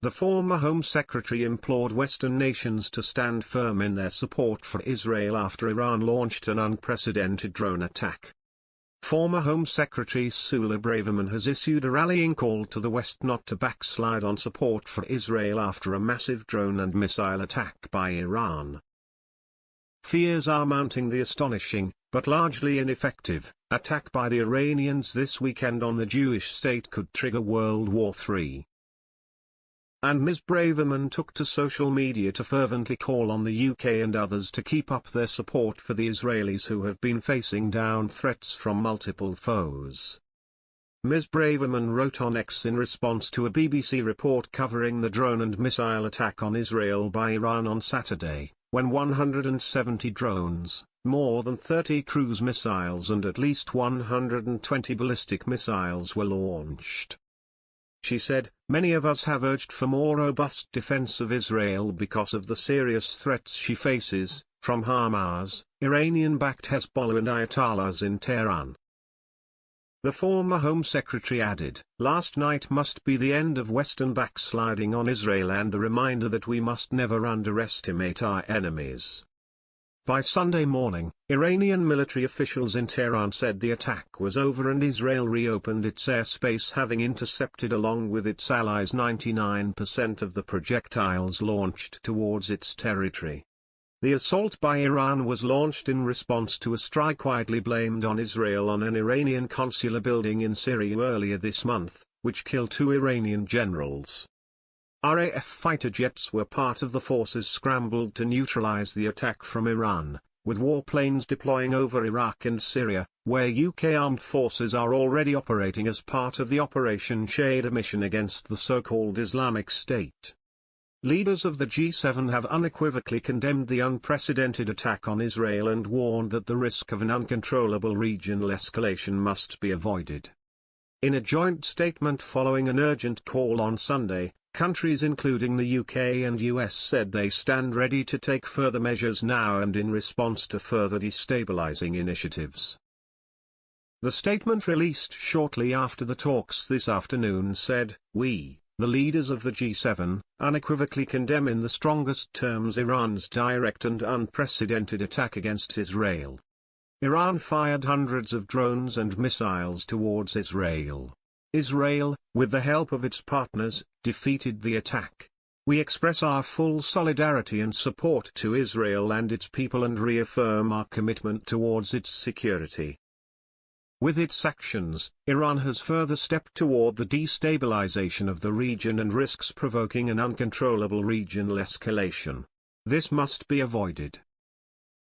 The former Home Secretary implored Western nations to stand firm in their support for Israel after Iran launched an unprecedented drone attack. Former Home Secretary Suella Braverman has issued a rallying call to the West not to backslide on support for Israel after a massive drone and missile attack by Iran. Fears are mounting the astonishing, but largely ineffective, attack by the Iranians this weekend on the Jewish state could trigger World War III. And Ms. Braverman took to social media to fervently call on the UK and others to keep up their support for the Israelis who have been facing down threats from multiple foes. Ms. Braverman wrote on X in response to a BBC report covering the drone and missile attack on Israel by Iran on Saturday, when 170 drones, more than 30 cruise missiles and at least 120 ballistic missiles were launched. She said, "Many of us have urged for more robust defense of Israel because of the serious threats she faces, from Hamas, Iranian-backed Hezbollah and Ayatollahs in Tehran." The former Home Secretary added, "Last night must be the end of Western backsliding on Israel and a reminder that we must never underestimate our enemies." By Sunday morning, Iranian military officials in Tehran said the attack was over and Israel reopened its airspace, having intercepted along with its allies 99% of the projectiles launched towards its territory. The assault by Iran was launched in response to a strike widely blamed on Israel on an Iranian consular building in Syria earlier this month, which killed 2 Iranian generals. RAF fighter jets were part of the forces scrambled to neutralize the attack from Iran, with warplanes deploying over Iraq and Syria, where UK armed forces are already operating as part of the Operation Shader mission against the so-called Islamic State. Leaders of the G7 have unequivocally condemned the unprecedented attack on Israel and warned that the risk of an uncontrollable regional escalation must be avoided. In a joint statement following an urgent call on Sunday, countries including the UK and US said they stand ready to take further measures now and in response to further destabilizing initiatives. The statement released shortly after the talks this afternoon said, "We, the leaders of the G7, unequivocally condemn in the strongest terms Iran's direct and unprecedented attack against Israel. Iran fired hundreds of drones and missiles towards Israel. Israel, with the help of its partners, defeated the attack. We express our full solidarity and support to Israel and its people and reaffirm our commitment towards its security." With its actions, Iran has further stepped toward the destabilization of the region and risks provoking an uncontrollable regional escalation. This must be avoided.